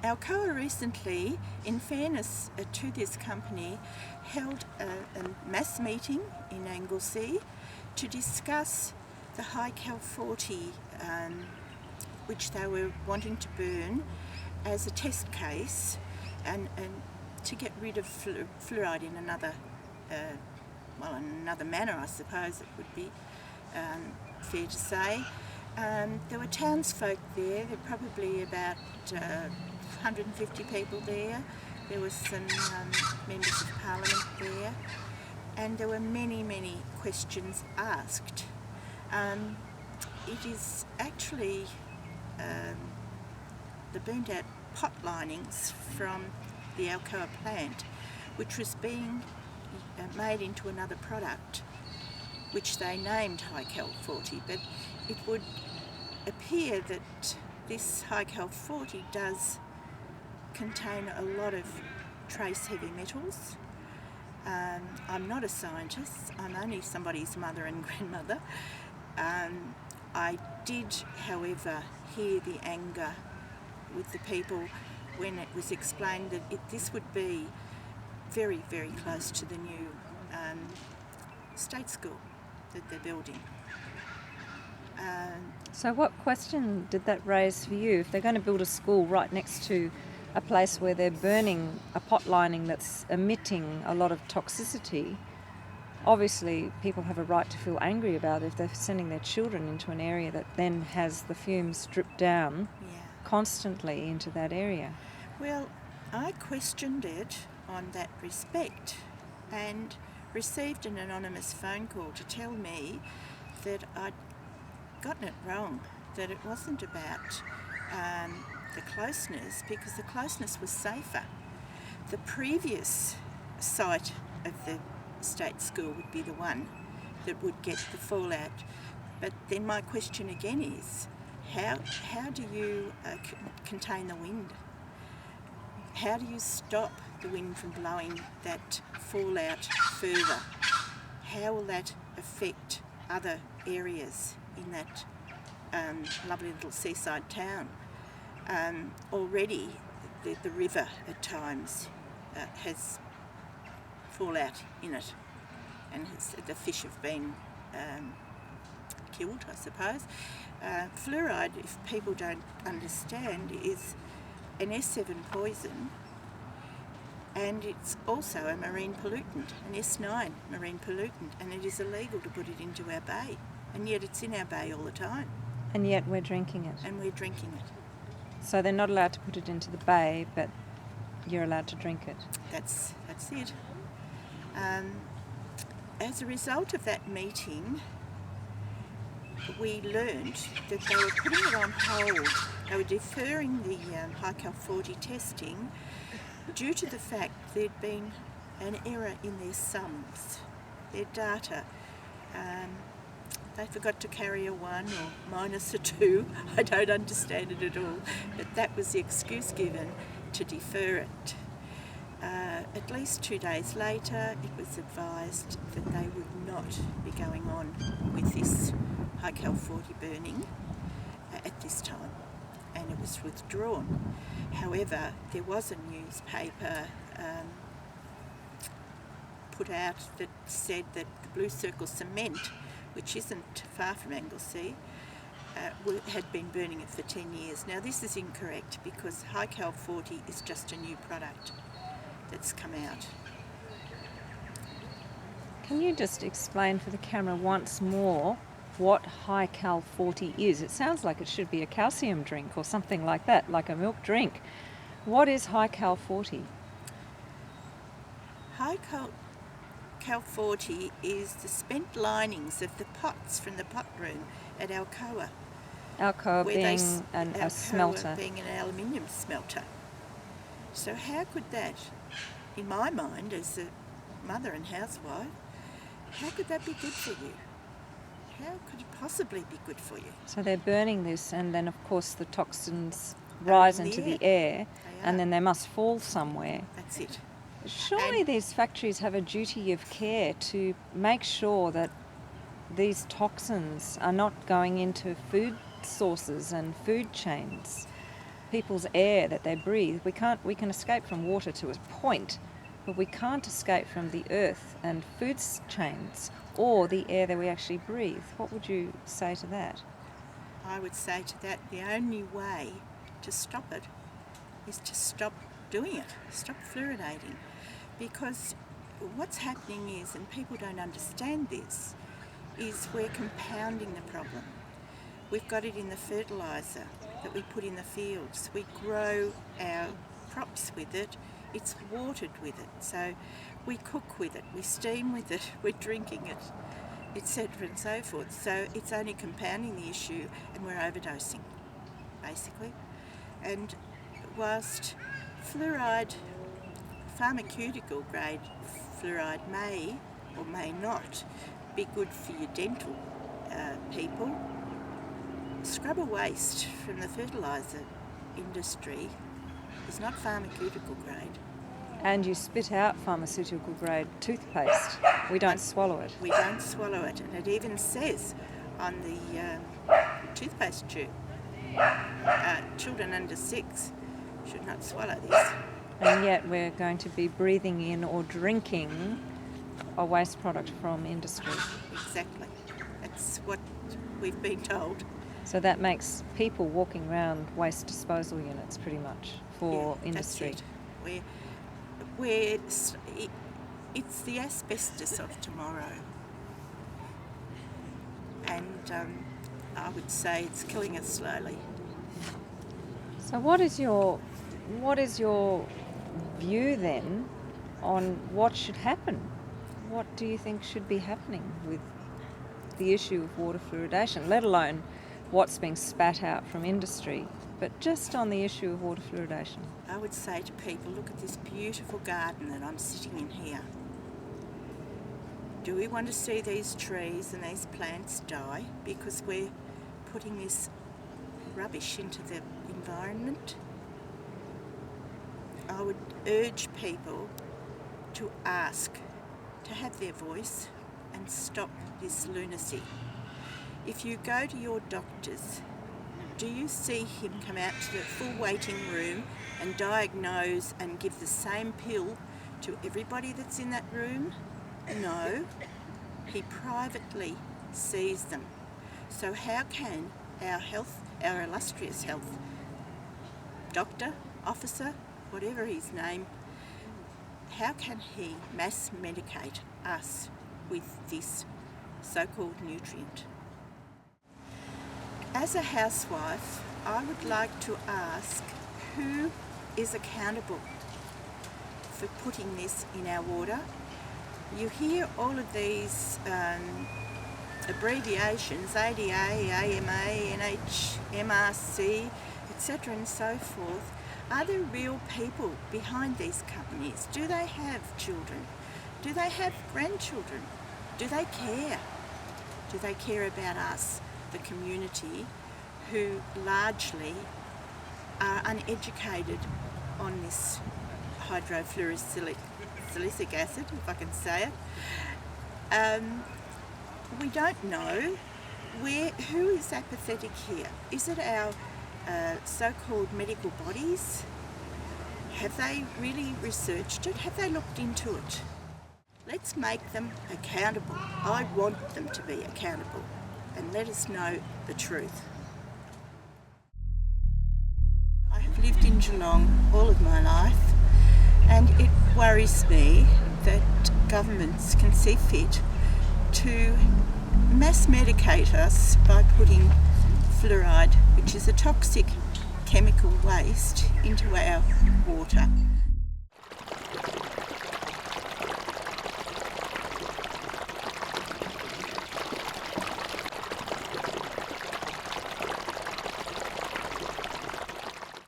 Alcoa recently, in fairness to this company, held a mass meeting in Anglesea to discuss the high cal 40, which they were wanting to burn as a test case and to get rid of fluoride in another, in another manner, I suppose it would be fair to say. There were townsfolk there were probably about 150 people there. There was some members of parliament there, and there were many questions asked. It is actually the burnt out pot linings from the Alcoa plant, which was being made into another product, which they named high cal 40, but it would appear that this high cal 40 does contain a lot of trace heavy metals. I'm not a scientist, I'm only somebody's mother and grandmother. I did, however, hear the anger with the people when it was explained that this would be very close to the new state school that they're building. So what question did that raise for you? If they're going to build a school right next to a place where they're burning a pot lining that's emitting a lot of toxicity, obviously people have a right to feel angry about it if they're sending their children into an area that then has the fumes dripped down constantly into that area. Well, I questioned it on that respect and received an anonymous phone call to tell me that I'd gotten it wrong, that it wasn't about the closeness, because the closeness was safer. The previous site of the state school would be the one that would get the fallout. But then my question again is, how do you contain the wind? How do you stop the wind from blowing that fallout further? How will that affect other areas in that lovely little seaside town? Already the river at times has fallout in it, and the fish have been killed, I suppose. Fluoride, if people don't understand, is an S7 poison, and it's also a marine pollutant, an S9 marine pollutant, and it is illegal to put it into our bay, and yet it's in our bay all the time. And yet we're drinking it. And we're drinking it. So they're not allowed to put it into the bay, but you're allowed to drink it. That's it. As a result of that meeting, we learned that they were putting it on hold. They were deferring the high cal 40 testing due to the fact there'd been an error in their sums, their data. They forgot to carry a 1 or minus a 2. I don't understand it at all. But that was the excuse given to defer it. At least 2 days later, it was advised that they would not be going on with this high cal 40 burning at this time, and it was withdrawn. However, there was a newspaper put out that said that the Blue Circle cement, which isn't far from Anglesea, had been burning it for 10 years. Now this is incorrect, because high cal 40 is just a new product that's come out. Can you just explain for the camera once more what high cal 40 is? It sounds like it should be a calcium drink or something like that, like a milk drink. What is high cal 40? High cal 40 is the spent linings of the pots from the pot room at Alcoa. Alcoa being a smelter. Being an aluminium smelter. So how could that, in my mind as a mother and housewife, how could that be good for you? How could it possibly be good for you? So they're burning this, and then of course the toxins rise into the air, and then they must fall somewhere. That's it. Surely these factories have a duty of care to make sure that these toxins are not going into food sources and food chains. people's air that they breathe. We can escape from water to a point, but we can't escape from the earth and food chains or the air that we actually breathe. What would you say to that? I would say to that the only way to stop it is to stop doing it, stop fluoridating. Because what's happening is, and people don't understand this, is we're compounding the problem. We've got it in the fertiliser that we put in the fields. We grow our crops with it. It's watered with it. So we cook with it, we steam with it, we're drinking it, etc. and so forth. So it's only compounding the issue, and we're overdosing, basically. And whilst fluoride, pharmaceutical grade fluoride may or may not be good for your dental people, scrubber waste from the fertiliser industry is not pharmaceutical grade. And you spit out pharmaceutical grade toothpaste. We don't swallow it. We don't swallow it, and it even says on the toothpaste tube, children under 6 should not swallow this. And yet we're going to be breathing in or drinking a waste product from industry. Exactly. That's what we've been told. So that makes people walking around waste disposal units pretty much for industry. That's it. It's the asbestos of tomorrow. And I would say it's killing us slowly. So what is your view then on what should happen? What do you think should be happening with the issue of water fluoridation, let alone what's being spat out from industry, but just on the issue of water fluoridation? I would say to people, look at this beautiful garden that I'm sitting in here. Do we want to see these trees and these plants die because we're putting this rubbish into the environment? I would urge people to ask, to have their voice and stop this lunacy. If you go to your doctors, do you see him come out to the full waiting room and diagnose and give the same pill to everybody that's in that room? No. He privately sees them. So how can our illustrious health doctor, officer, whatever his name, how can he mass medicate us with this so-called nutrient? As a housewife, I would like to ask, who is accountable for putting this in our water? You hear all of these abbreviations, ADA, AMA, NH, MRC, etc. and so forth. Are there real people behind these companies? Do they have children? Do they have grandchildren? Do they care? Do they care about us, the community, who largely are uneducated on this hydrofluorosilicic acid, if I can say it? We don't know. Who is apathetic here? Is it our so-called medical bodies? Have they really researched it? Have they looked into it? Let's make them accountable. I want them to be accountable, and let us know the truth. I have lived in Geelong all of my life, and it worries me that governments can see fit to mass medicate us by putting fluoride, which is a toxic chemical waste, into our water.